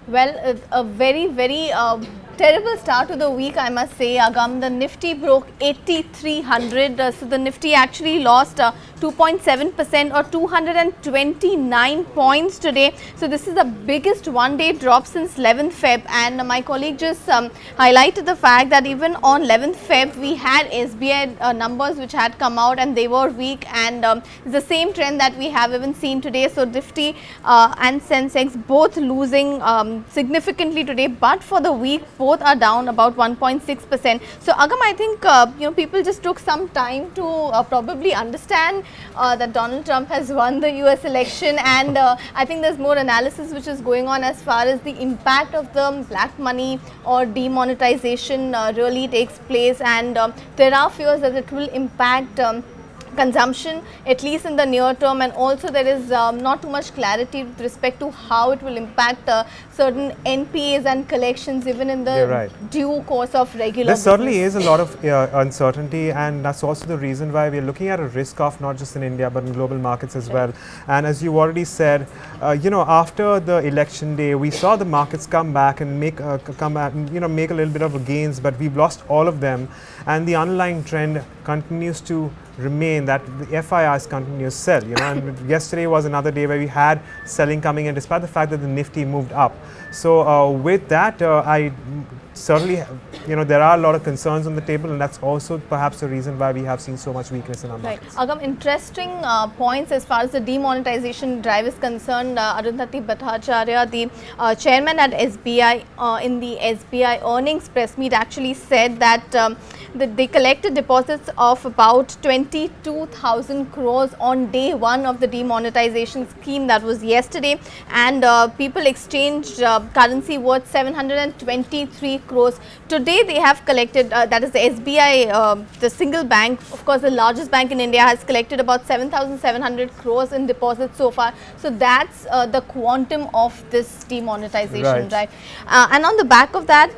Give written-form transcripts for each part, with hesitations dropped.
Well, a very terrible start to the week, I must say, Agam. The Nifty broke 8,300. So the Nifty actually lost 2.7% or 229 points today. So this is the biggest one-day drop since 11th Feb. And my colleague just highlighted the fact that even on 11th Feb, we had SBI numbers which had come out and they were weak. And it's the same trend that we have even seen today. So Nifty and Sensex both losing significantly today, but for the week both are down about 1.6%. So Agam, I think people just took some time to probably understand that Donald Trump has won the US election, and I think there's more analysis which is going on as far as the impact of the black money or demonetization really takes place, and there are fears that it will impact consumption, at least in the near term, and also there is not too much clarity with respect to how it will impact certain NPAs and collections even in the due course of regular There business. certainly is a lot of uncertainty, and that's also the reason why we are looking at a risk off not just in India but in global markets as well. And as you already said, after the election day, we saw the markets come back and make a little bit of gains, but we've lost all of them, and the underlying trend continues to remain that the FIIs continue to sell. And yesterday was another day where we had selling coming in, despite the fact that the Nifty moved up. So with that, I certainly, there are a lot of concerns on the table, and that's also perhaps the reason why we have seen so much weakness in our markets. Agam, interesting points as far as the demonetization drive is concerned. Arundhati Bhattacharya, the chairman at SBI, in the SBI earnings press meet actually said that they collected deposits of about 22,000 crores on day one of the demonetization scheme, that was yesterday, and people exchanged currency worth 723 crores. Today they have collected, that is the SBI, the single bank, of course the largest bank in India, has collected about 7,700 crores in deposits so far. So that's the quantum of this demonetization drive. And on the back of that,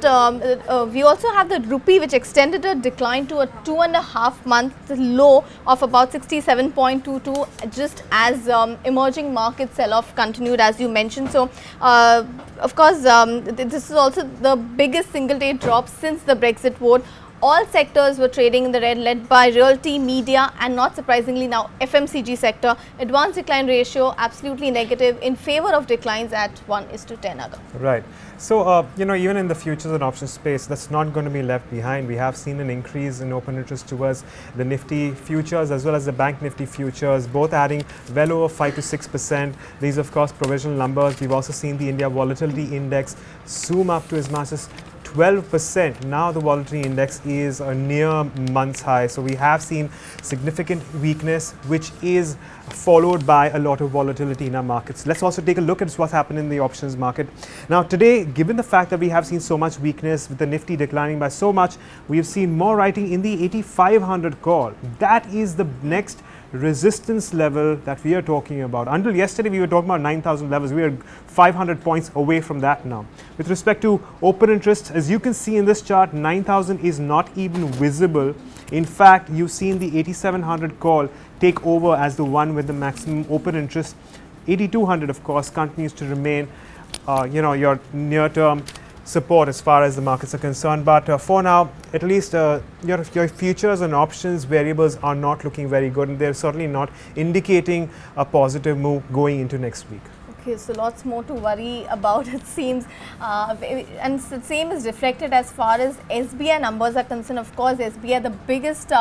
we also have the rupee, which extended a decline to a 2.5 month low of about 67.22, just as emerging market sell-off continued, as you mentioned. So of course this is also the biggest single day drop since the Brexit vote. All sectors were trading in the red, led by realty, media, and not surprisingly now FMCG sector. Advanced decline ratio absolutely negative in favor of declines at 1:10. Right. So, even in the futures and options space, that's not going to be left behind. We have seen an increase in open interest towards the Nifty futures as well as the Bank Nifty futures, both adding well over 5 to 6%. These, of course, provisional numbers. We've also seen the India Volatility Index zoom up to as much as 12%. Now the volatility index is a near month's high. So we have seen significant weakness, which is followed by a lot of volatility in our markets. Let's also take a look at what's happened in the options market. Now today, given the fact that we have seen so much weakness with the Nifty declining by so much, we have seen more writing in the 8,500 call. That is the next resistance level that we are talking about. Until yesterday, we were talking about 9,000 levels. We are 500 points away from that now. With respect to open interest, as you can see in this chart, 9,000 is not even visible. In fact, you've seen the 8,700 call take over as the one with the maximum open interest. 8,200, of course, continues to remain, your near-term support as far as the markets are concerned. But for now, at least your futures and options variables are not looking very good, and they're certainly not indicating a positive move going into next week. Okay, so lots more to worry about, it seems, and the same is reflected as far as SBI numbers are concerned. Of course, SBI, the biggest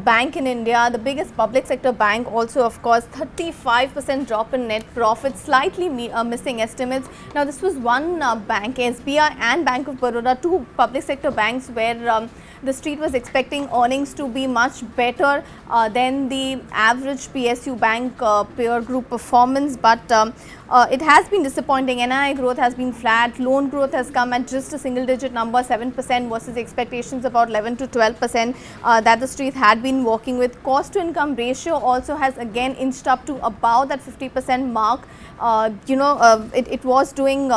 bank in India, the biggest public sector bank also, of course, 35% drop in net profit, slightly missing estimates. Now this was one bank, SBI and Bank of Baroda, two public sector banks where the street was expecting earnings to be much better than the average PSU bank peer group performance, but it has been disappointing. NII growth has been flat, loan growth has come at just a single digit number, 7% versus expectations about 11 to 12% that the street had been working with. Cost to income ratio also has again inched up to about that 50% mark. It was doing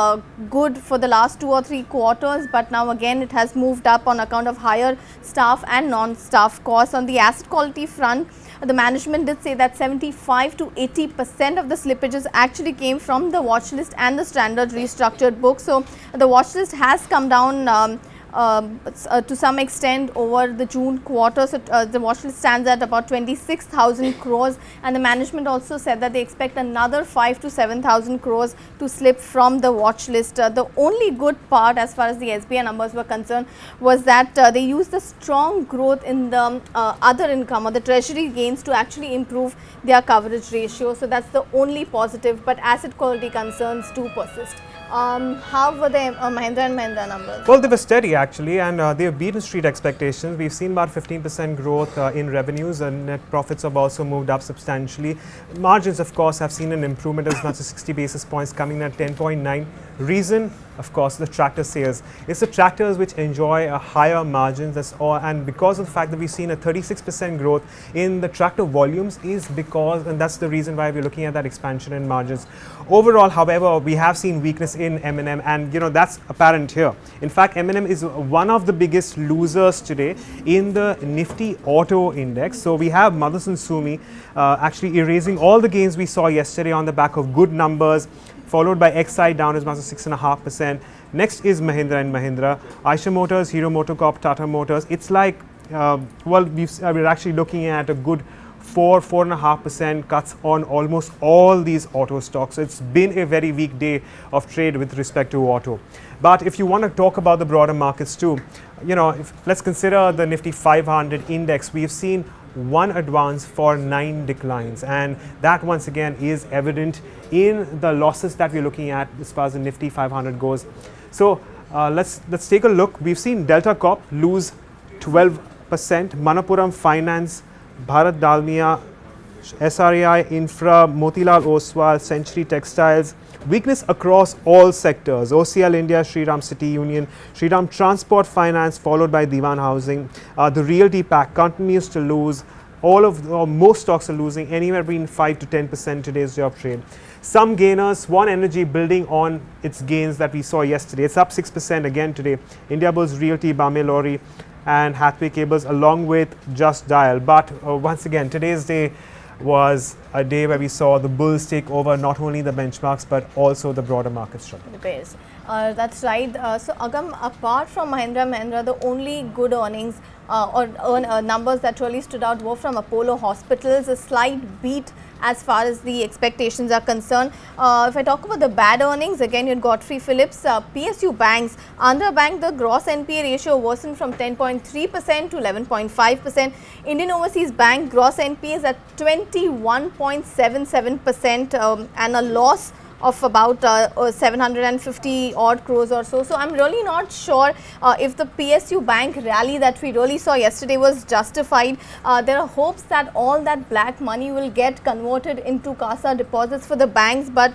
good for the last 2 or 3 quarters, but now again it has moved up on account of higher staff and non-staff costs. On the asset quality front, the management did say that 75 to 80% of the slippages actually came from the watch list and the standard restructured book. So the watch list has come down to some extent over the June quarter. So the watch list stands at about 26,000 crores, and the management also said that they expect another 5 to 7,000 crores to slip from the watch list. The only good part as far as the SBI numbers were concerned was that they used the strong growth in the other income or the treasury gains to actually improve their coverage ratio. So that's the only positive, but asset quality concerns do persist. How were the Mahindra and Mahindra numbers? Well, they were steady actually, and they have beaten street expectations. We've seen about 15% growth in revenues, and net profits have also moved up substantially. Margins, of course, have seen an improvement as much as 60 basis points, coming at 10.9. Reason, of course, the tractor sales. It's the tractors which enjoy a higher margins, that's all, and because of the fact that we've seen a 36% growth in the tractor volumes is because, and that's the reason why we're looking at that expansion in margins. Overall, however, we have seen weakness in M&M, and that's apparent here. In fact, M&M is one of the biggest losers today in the Nifty Auto Index. So we have Motherson Sumi actually erasing all the gains we saw yesterday on the back of good numbers, followed by XI down as much as 6.5%. Next is Mahindra and Mahindra, Eicher Motors, Hero MotoCorp, Tata Motors. It's like, we're actually looking at a good 4.5% cuts on almost all these auto stocks. So it's been a very weak day of trade with respect to auto. But if you want to talk about the broader markets too, let's consider the Nifty 500 index. We've seen one advance for 9 declines, and that once again is evident in the losses that we're looking at as far as the Nifty 500 goes. So let's take a look. We've seen Delta Corp lose 12%, Manappuram Finance, Bharat Dalmia, SRAI Infra, Motilal Oswal, Century Textiles. Weakness across all sectors. OCL India, Shriram City Union, Shriram Transport Finance, followed by Diwan Housing. The Realty Pack continues to lose. Most stocks are losing anywhere between 5 to 10% today's day of trade. Some gainers, Swan Energy building on its gains that we saw yesterday. It's up 6% again today. Indiabulls Realty, Bame Lorry, and Hathway Cables, along with Just Dial. But once again, today's day was a day where we saw the bulls take over not only the benchmarks but also the broader market structure. That's right. So Agam, apart from Mahindra, the only good earnings numbers that really stood out were from Apollo Hospitals, a slight beat as far as the expectations are concerned. If I talk about the bad earnings, again you had Godfrey Phillips, PSU banks, Andhra Bank, the gross NPA ratio worsened from 10.3% to 11.5%. Indian Overseas Bank gross NPA is at 21.77% and a loss of about 750 odd crores or so. So I'm really not sure if the PSU bank rally that we really saw yesterday was justified. There are hopes that all that black money will get converted into CASA deposits for the banks, but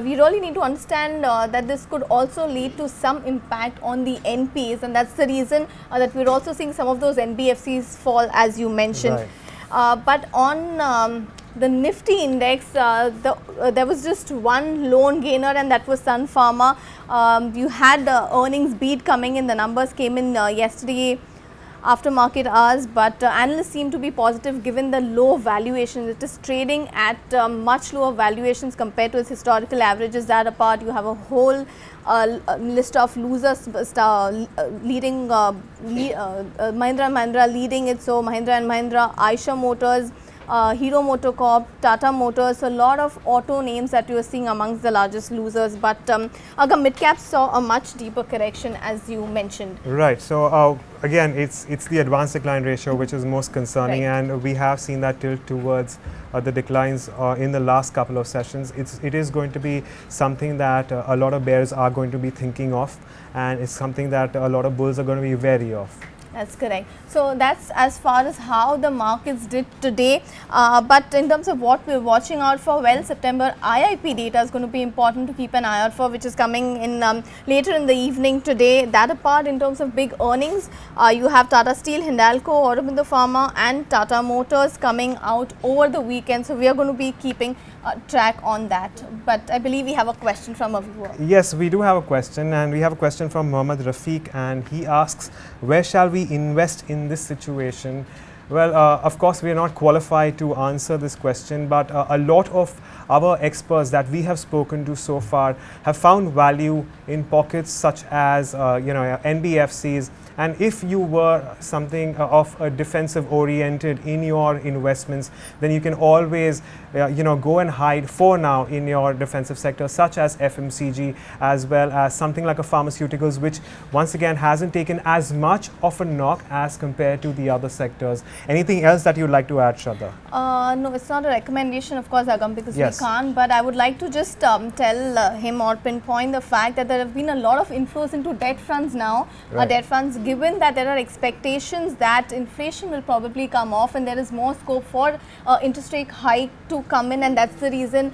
we really need to understand that this could also lead to some impact on the NPAs, and that's the reason that we're also seeing some of those NBFCs fall, as you mentioned. Right. But on the Nifty index, there was just one lone gainer, and that was Sun Pharma. You had earnings beat coming in. The numbers came in yesterday after market hours, but analysts seem to be positive given the low valuations. It is trading at much lower valuations compared to its historical averages. That apart, you have a whole list of losers leading Mahindra & Mahindra leading it. So Mahindra & Mahindra, Eicher Motors, Hero MotoCorp, Tata Motors, a lot of auto names that you are seeing amongst the largest losers. But Agam, mid-caps saw a much deeper correction, as you mentioned. Right. So again, it's the advanced decline ratio which is most concerning, right. And we have seen that tilt towards the declines in the last couple of sessions. It is going to be something that a lot of bears are going to be thinking of, and it's something that a lot of bulls are going to be wary of. That's correct. So that's as far as how the markets did today. But in terms of what we're watching out for, well, September IIP data is going to be important to keep an eye out for, which is coming in later in the evening today. That apart, in terms of big earnings, you have Tata Steel, Hindalco, Aurobindo Pharma and Tata Motors coming out over the weekend. So we are going to be keeping track on that. But I believe we have a question from a viewer. Yes, we do have a question, and we have a question from Mohammad Rafiq, and he asks, where shall we invest in this situation? Well, of course, we are not qualified to answer this question, but a lot of our experts that we have spoken to so far have found value in pockets such as NBFCs. And if you were something of a defensive oriented in your investments, then you can always go and hide for now in your defensive sector, such as FMCG, as well as something like a pharmaceuticals, which once again hasn't taken as much of a knock as compared to the other sectors. Anything else that you'd like to add, Shraddha? No, it's not a recommendation, of course, Agam, because Yes. we can't. But I would like to just tell him or pinpoint the fact that there have been a lot of inflows into debt funds now. Right. Debt funds, given that there are expectations that inflation will probably come off and there is more scope for interest rate hike to come in, and that's the reason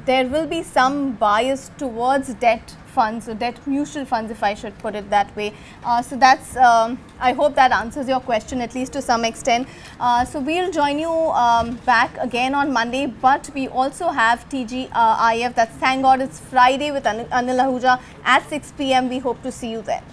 there will be some bias towards debt funds, or debt mutual funds, if I should put it that way. So that's, I hope that answers your question at least to some extent. So we'll join you back again on Monday, but we also have TGIF. That's, thank God it's Friday, with Anil Ahuja at 6 p.m. We hope to see you there.